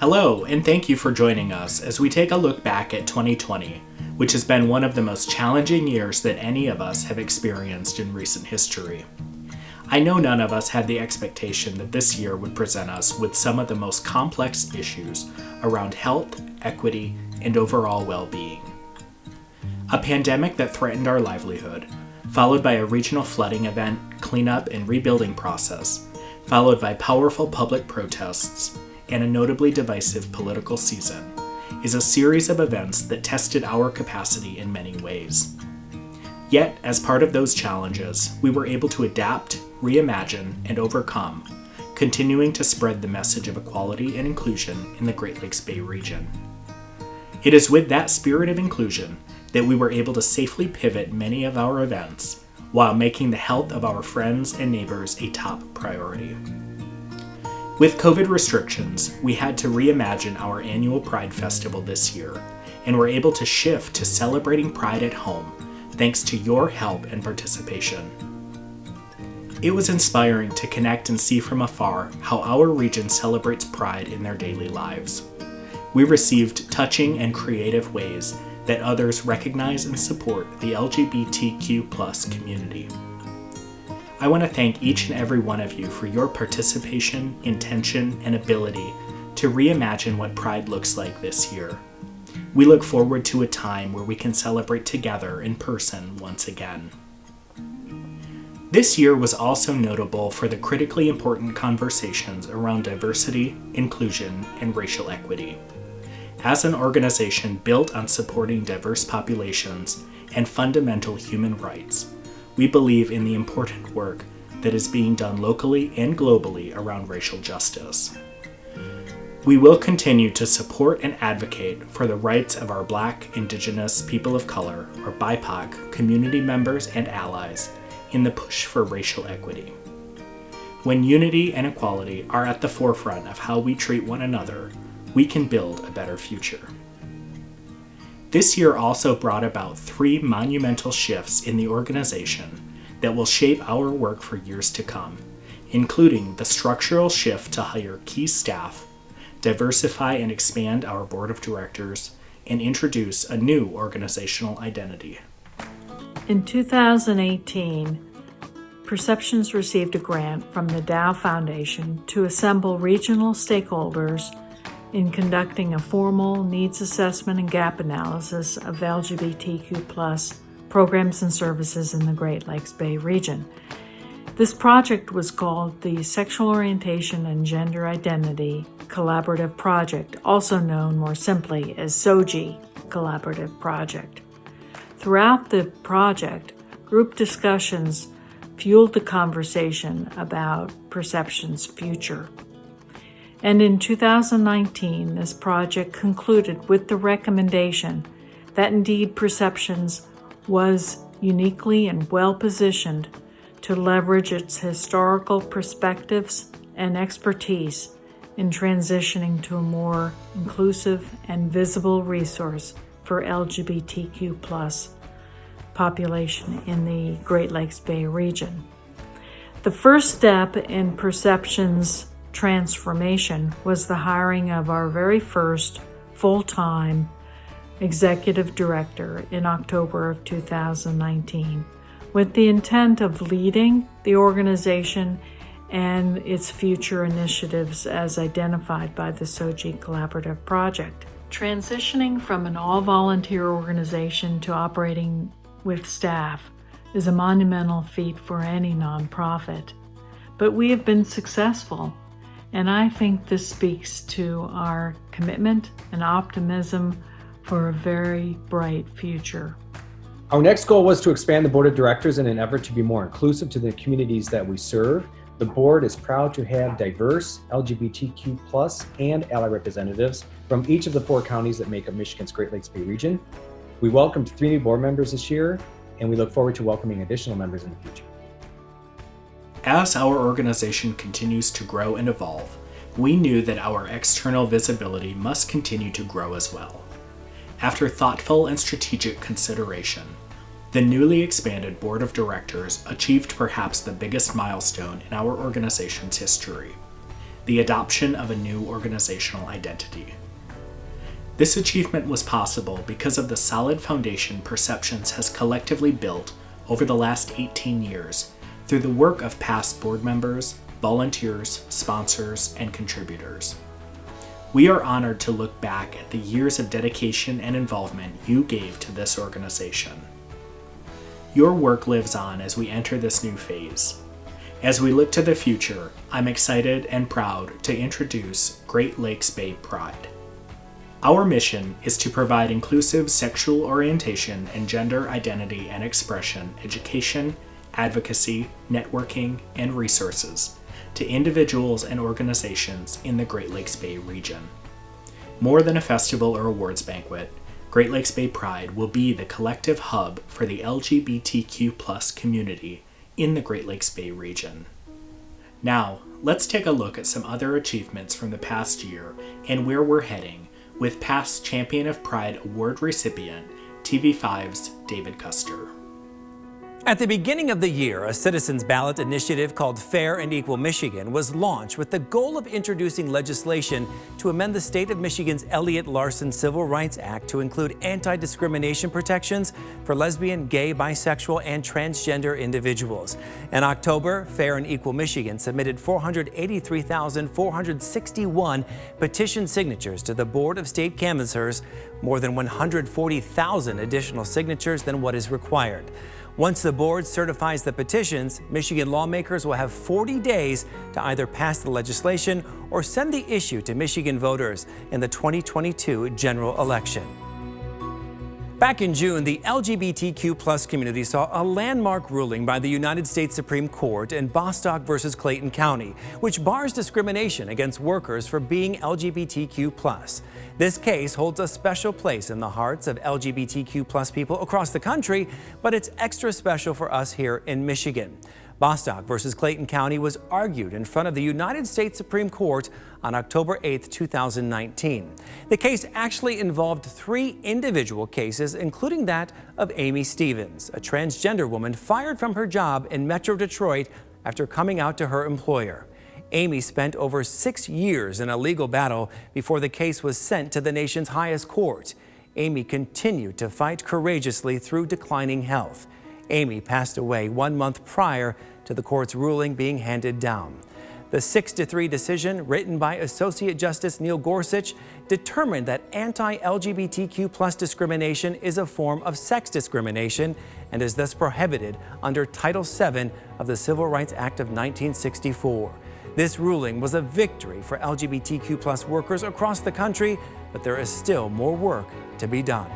Hello, and thank you for joining us as we take a look back at 2020, which has been one of the most challenging years that any of us have experienced in recent history. I know none of us had the expectation that this year would present us with some of the most complex issues around health, equity, and overall well-being. A pandemic that threatened our livelihood, followed by a regional flooding event, cleanup, and rebuilding process, followed by powerful public protests, and a notably divisive political season, is a series of events that tested our capacity in many ways. Yet, as part of those challenges, we were able to adapt, reimagine, and overcome, continuing to spread the message of equality and inclusion in the Great Lakes Bay region. It is with that spirit of inclusion that we were able to safely pivot many of our events while making the health of our friends and neighbors a top priority. With COVID restrictions, we had to reimagine our annual Pride Festival this year, and were able to shift to celebrating Pride at home, thanks to your help and participation. It was inspiring to connect and see from afar how our region celebrates Pride in their daily lives. We received touching and creative ways that others recognize and support the LGBTQ+ community. I want to thank each and every one of you for your participation, intention, and ability to reimagine what Pride looks like this year. We look forward to a time where we can celebrate together in person once again. This year was also notable for the critically important conversations around diversity, inclusion, and racial equity. As an organization built on supporting diverse populations and fundamental human rights, we believe in the important work that is being done locally and globally around racial justice. We will continue to support and advocate for the rights of our Black, Indigenous, people of color, or BIPOC community members and allies in the push for racial equity. When unity and equality are at the forefront of how we treat one another, we can build a better future. This year also brought about 3 monumental shifts in the organization that will shape our work for years to come, including the structural shift to hire key staff, diversify and expand our board of directors, and introduce a new organizational identity. In 2018, Perceptions received a grant from the Dow Foundation to assemble regional stakeholders in conducting a formal needs assessment and gap analysis of LGBTQ+ programs and services in the Great Lakes Bay region. This project was called the Sexual Orientation and Gender Identity Collaborative Project, also known more simply as SOGI Collaborative Project. Throughout the project, group discussions fueled the conversation about Perception's future. And in 2019, this project concluded with the recommendation that indeed Perceptions was uniquely and well-positioned to leverage its historical perspectives and expertise in transitioning to a more inclusive and visible resource for LGBTQ+ population in the Great Lakes Bay region. The first step in Perceptions transformation was the hiring of our very first full-time executive director in October of 2019, with the intent of leading the organization and its future initiatives as identified by the SOGI Collaborative Project. Transitioning from an all-volunteer organization to operating with staff is a monumental feat for any nonprofit, but we have been successful. And I think this speaks to our commitment and optimism for a very bright future. Our next goal was to expand the board of directors in an effort to be more inclusive to the communities that we serve. The board is proud to have diverse LGBTQ+ and ally representatives from each of the 4 counties that make up Michigan's Great Lakes Bay region. We welcomed 3 new board members this year, and we look forward to welcoming additional members in the future. As our organization continues to grow and evolve, we knew that our external visibility must continue to grow as well. After thoughtful and strategic consideration, the newly expanded board of directors achieved perhaps the biggest milestone in our organization's history: the adoption of a new organizational identity. This achievement was possible because of the solid foundation Perceptions has collectively built over the last 18 years through the work of past board members, volunteers, sponsors, and contributors. We are honored to look back at the years of dedication and involvement you gave to this organization. Your work lives on as we enter this new phase. As we look to the future, I'm excited and proud to introduce Great Lakes Bay Pride. Our mission is to provide inclusive sexual orientation and gender identity and expression education, advocacy, networking, and resources to individuals and organizations in the Great Lakes Bay region. More than a festival or awards banquet, Great Lakes Bay Pride will be the collective hub for the LGBTQ+ community in the Great Lakes Bay region. Now, let's take a look at some other achievements from the past year and where we're heading with past Champion of Pride Award recipient TV5's David Custer. At the beginning of the year, a citizens' ballot initiative called Fair and Equal Michigan was launched with the goal of introducing legislation to amend the state of Michigan's Elliott Larson Civil Rights Act to include anti-discrimination protections for lesbian, gay, bisexual, and transgender individuals. In October, Fair and Equal Michigan submitted 483,461 petition signatures to the Board of State Canvassers, more than 140,000 additional signatures than what is required. Once the board certifies the petitions, Michigan lawmakers will have 40 days to either pass the legislation or send the issue to Michigan voters in the 2022 general election. Back in June, the LGBTQ+ community saw a landmark ruling by the United States Supreme Court in Bostock versus Clayton County, which bars discrimination against workers for being LGBTQ+. This case holds a special place in the hearts of LGBTQ+ people across the country, but it's extra special for us here in Michigan. Bostock versus Clayton County was argued in front of the United States Supreme Court on October 8, 2019. The case actually involved 3 individual cases, including that of Amy Stevens, a transgender woman fired from her job in Metro Detroit after coming out to her employer. Amy spent over 6 years in a legal battle before the case was sent to the nation's highest court. Amy continued to fight courageously through declining health. Amy passed away 1 month prior to the court's ruling being handed down. The 6-3 decision, written by Associate Justice Neil Gorsuch, determined that anti-LGBTQ+ discrimination is a form of sex discrimination and is thus prohibited under Title VII of the Civil Rights Act of 1964. This ruling was a victory for LGBTQ+ workers across the country, but there is still more work to be done.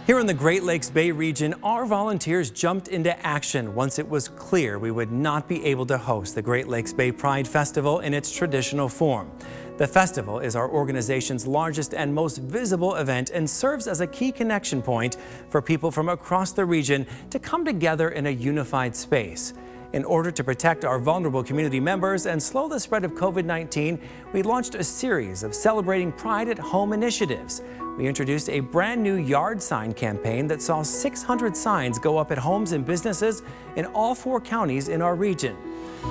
Here in the Great Lakes Bay region, our volunteers jumped into action once it was clear we would not be able to host the Great Lakes Bay Pride Festival in its traditional form. The festival is our organization's largest and most visible event and serves as a key connection point for people from across the region to come together in a unified space. In order to protect our vulnerable community members and slow the spread of COVID-19, we launched a series of Celebrating Pride at Home initiatives. We introduced a brand new yard sign campaign that saw 600 signs go up at homes and businesses in all 4 counties in our region.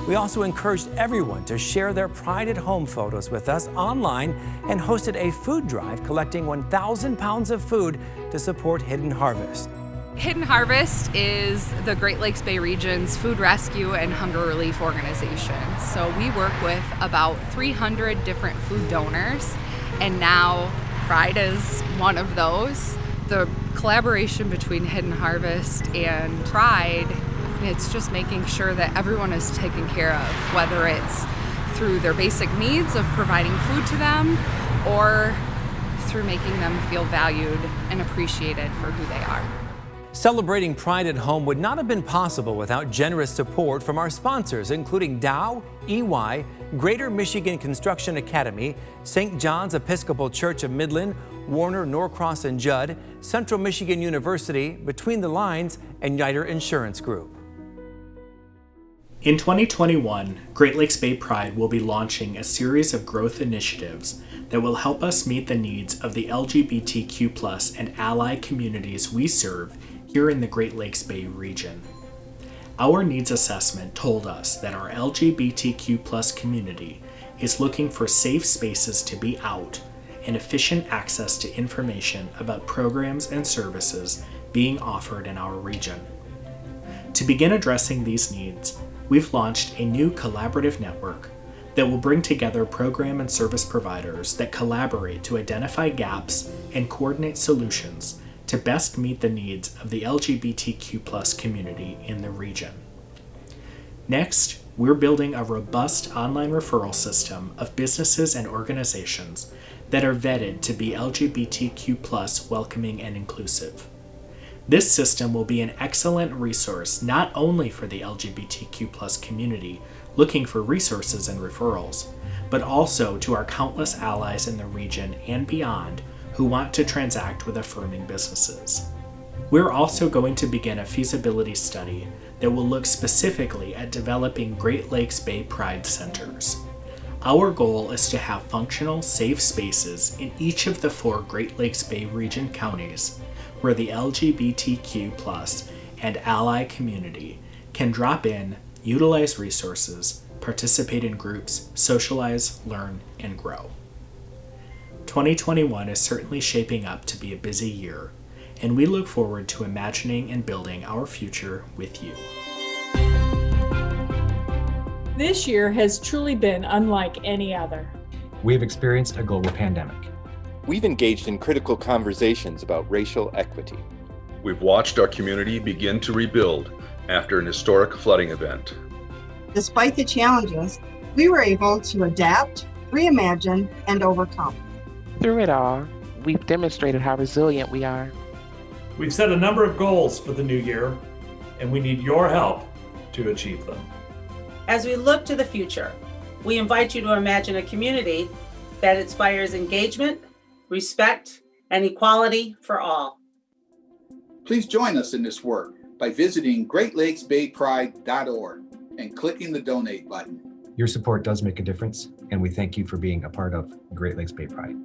We also encouraged everyone to share their Pride at Home photos with us online and hosted a food drive collecting 1,000 pounds of food to support Hidden Harvest. Hidden Harvest is the Great Lakes Bay region's food rescue and hunger relief organization. So we work with about 300 different food donors, and now Pride is one of those. The collaboration between Hidden Harvest and Pride, it's just making sure that everyone is taken care of, whether it's through their basic needs of providing food to them or through making them feel valued and appreciated for who they are. Celebrating Pride at Home would not have been possible without generous support from our sponsors, including Dow, EY, Greater Michigan Construction Academy, St. John's Episcopal Church of Midland, Warner, Norcross and Judd, Central Michigan University, Between the Lines, and Yiter Insurance Group. In 2021, Great Lakes Bay Pride will be launching a series of growth initiatives that will help us meet the needs of the LGBTQ+ and ally communities we serve here in the Great Lakes Bay region. Our needs assessment told us that our LGBTQ+ community is looking for safe spaces to be out and efficient access to information about programs and services being offered in our region. To begin addressing these needs, we've launched a new collaborative network that will bring together program and service providers that collaborate to identify gaps and coordinate solutions to best meet the needs of the LGBTQ+ community in the region. Next, we're building a robust online referral system of businesses and organizations that are vetted to be LGBTQ+ welcoming and inclusive. This system will be an excellent resource not only for the LGBTQ+ community looking for resources and referrals, but also to our countless allies in the region and beyond who want to transact with affirming businesses. We're also going to begin a feasibility study that will look specifically at developing Great Lakes Bay Pride Centers. Our goal is to have functional, safe spaces in each of the 4 Great Lakes Bay region counties where the LGBTQ+ and ally community can drop in, utilize resources, participate in groups, socialize, learn, and grow. 2021 is certainly shaping up to be a busy year, and we look forward to imagining and building our future with you. This year has truly been unlike any other. We've experienced a global pandemic. We've engaged in critical conversations about racial equity. We've watched our community begin to rebuild after an historic flooding event. Despite the challenges, we were able to adapt, reimagine, and overcome. Through it all, we've demonstrated how resilient we are. We've set a number of goals for the new year, and we need your help to achieve them. As we look to the future, we invite you to imagine a community that inspires engagement, respect, and equality for all. Please join us in this work by visiting GreatLakesBayPride.org and clicking the donate button. Your support does make a difference, and we thank you for being a part of Great Lakes Bay Pride.